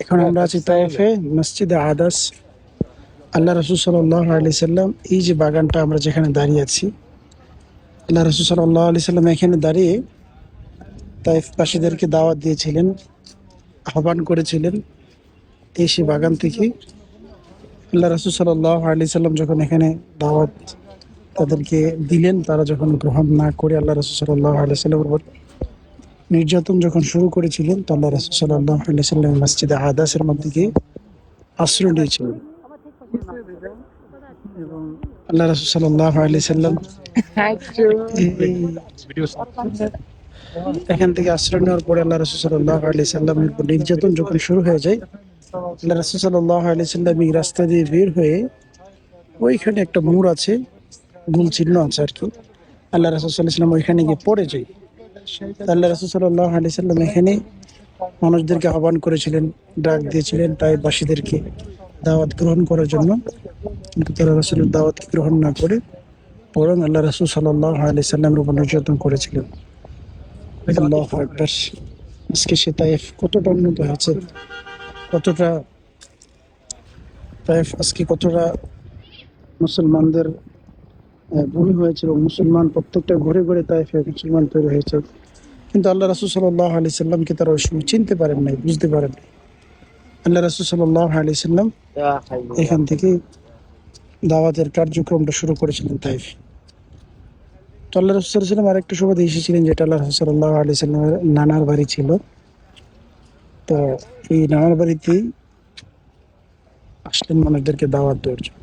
এখন আমরা আছি তায়েফে মসজিদে আদাস। আল্লাহ রাসূল সাল্লাল্লাহু আলাইহি সাল্লাম এই যে বাগানটা আমরা যেখানে দাঁড়িয়ে আছি, আল্লাহ রাসূল সাল্লাল্লাহু আলাইহি সাল্লাম এখানে দাঁড়িয়ে তায়েফবাসীদেরকে দাওয়াত দিয়েছিলেন, আহ্বান করেছিলেন এই সে বাগান থেকে। আল্লাহ রাসূল সাল্লাল্লাহু আলাইহি সাল্লাম যখন এখানে দাওয়াত তাদেরকে দিলেন, তারা যখন গ্রহণ না করে আল্লাহ রাসূল সাল্লাল্লাহু আলাইহি সাল্লামের উপর নির্যাতন যখন শুরু করেছিলেন, তো আল্লাহ রাসূল সাল্লাল্লাহু আলাইহি সাল্লাম মসজিদে আদাসের মধ্যে গিয়ে আশ্রয় নিয়েছিলেন। এবং আল্লাহ রাসূল সাল্লাল্লাহু আলাইহি সাল্লাম এখান থেকে আশ্রয় নেওয়ার পরে আল্লাহ রাসূল সাল্লাল্লাহু আলাইহি সাল্লামের উপর নির্যাতন যখন শুরু হয়ে যায়, আল্লাহ রাসূল সাল্লাল্লাহু আলাইহি সাল্লাম এই রাস্তা দিয়ে বের হয়ে, ওইখানে একটা মোড় আছে, গোল চিহ্ন আছে আর কি, আল্লাহ রাসূল সাল্লাল্লাহু আলাইহি সাল্লাম ওইখানে গিয়ে পড়ে যায়। আল্লাহ রাসূল সাল্লাল্লাহু আলাইহি সাল্লাম এখানে মানুষদেরকে আহ্বান করেছিলেন, ডাক দিয়েছিলেন তাইফবাসীদেরকে দাওয়াত গ্রহণ করার জন্য, কিন্তু তারা রাসূলের দাওয়াতকে গ্রহণ না করে বরং আল্লাহ রাসূল সাল্লাল্লাহু আলাইহি সাল্লামের উপর নির্যাতন করেছিলেন। আল্লাহু আকবার। আজকে সে তাইফ কতটা উন্নত হয়েছে, কতটা তাইফ আজকে কতটা মুসলমানদের ভূমি হয়েছে, এবং মুসলমান প্রত্যেকটা ঘুরে ঘুরে তাইফে মুসলমান তৈরি হয়েছে। কিন্তু আল্লাহ রাসূল সাল্লাল্লাহু আলাইহি সাল্লামকে তারা ওই সময় চিনতে পারেন নাই, বুঝতে পারেন নাই। আল্লাহ রাসূল সাল্লাল্লাহু আলাইহি সাল্লাম এখান থেকে দাওয়াতের কার্যক্রমটা শুরু করেছিলেন তাইফ। তো আল্লাহ রাসূল সাল্লাল্লাহু আলাইহি সাল্লাম আরেকটা সুবাদে এসেছিলেন, যেটা আল্লাহ রাসূল সাল্লাল্লাহু আলাইহি সাল্লামের নানার বাড়ি ছিল। তো এই নানার বাড়িতেই আসলেন মানুষদেরকে দাওয়াত দেওয়ার জন্য।